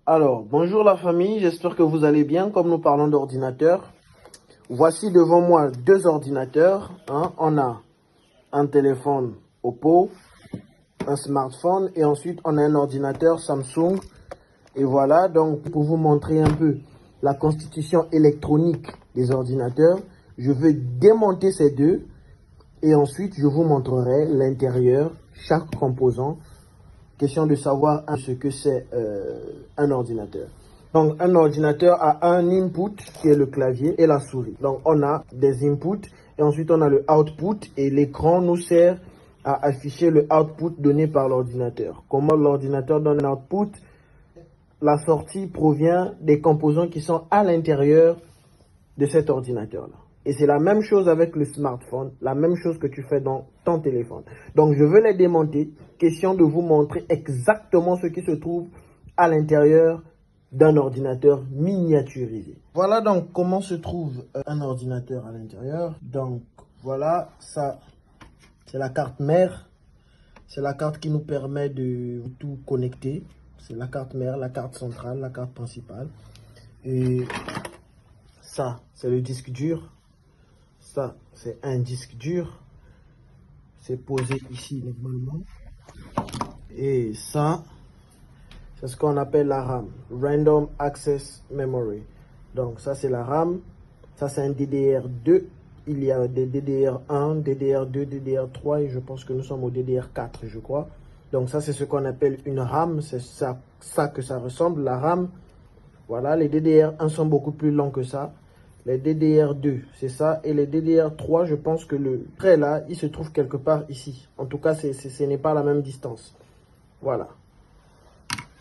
Alors, bonjour la famille, j'espère que vous allez bien. Comme nous parlons d'ordinateur, voici devant moi deux ordinateurs. On a un téléphone Oppo, un smartphone et ensuite on a un ordinateur Samsung. Et voilà, donc pour vous montrer un peu la constitution électronique des ordinateurs, je vais démonter ces deux et ensuite je vous montrerai l'intérieur, chaque composant. Question de savoir ce que c'est un ordinateur. Donc, un ordinateur a un input qui est le clavier et la souris. Donc, on a des inputs et ensuite on a le output et l'écran nous sert à afficher le output donné par l'ordinateur. Comment l'ordinateur donne un output? La sortie provient des composants qui sont à l'intérieur de cet ordinateur-là. Et c'est la même chose avec le smartphone, la même chose que tu fais dans ton téléphone. Donc, je veux les démonter. Question de vous montrer exactement ce qui se trouve à l'intérieur d'un ordinateur miniaturisé. Voilà donc comment se trouve un ordinateur à l'intérieur. Donc, voilà, ça, c'est la carte mère. C'est la carte qui nous permet de tout connecter. C'est la carte mère, la carte centrale, la carte principale. Et ça, c'est le disque dur. Ça, c'est un disque dur. C'est posé ici normalement. Et ça, c'est ce qu'on appelle la RAM. Random Access Memory. Donc ça, c'est la RAM. Ça, c'est un DDR2. Il y a des DDR1, DDR2, DDR3 et je pense que nous sommes au DDR4, je crois. Donc ça, c'est ce qu'on appelle une RAM. C'est ça que ça ressemble, la RAM. Voilà, les DDR1 sont beaucoup plus longs que ça. Les DDR2, c'est ça. Et les DDR3, je pense que le trait là, il se trouve quelque part ici. En tout cas, ce n'est pas la même distance. Voilà.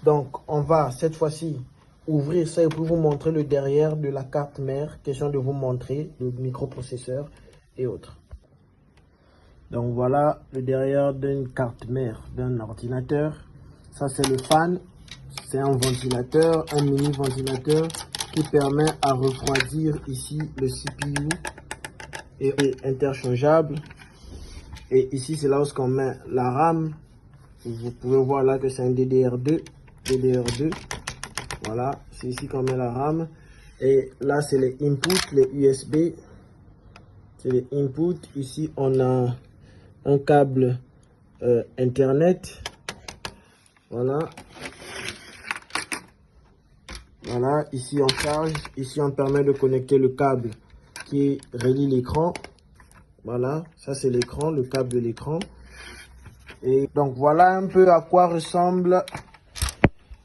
Donc, on va cette fois-ci ouvrir ça et pour vous montrer le derrière de la carte mère. Question de vous montrer le microprocesseur et autres. Donc, voilà le derrière d'une carte mère d'un ordinateur. Ça, c'est le fan. C'est un ventilateur, un mini ventilateur qui permet à refroidir ici le CPU et est interchangeable. Et ici, c'est là où on met la RAM. Vous pouvez voir là que c'est un DDR2. Voilà, c'est ici qu'on met la RAM. Et là, c'est les inputs, les USB. C'est les inputs. Ici, on a un câble Internet. Voilà. Voilà, ici on charge, ici on permet de connecter le câble qui relie l'écran. Voilà, ça c'est l'écran, le câble de l'écran. Et donc voilà un peu à quoi ressemble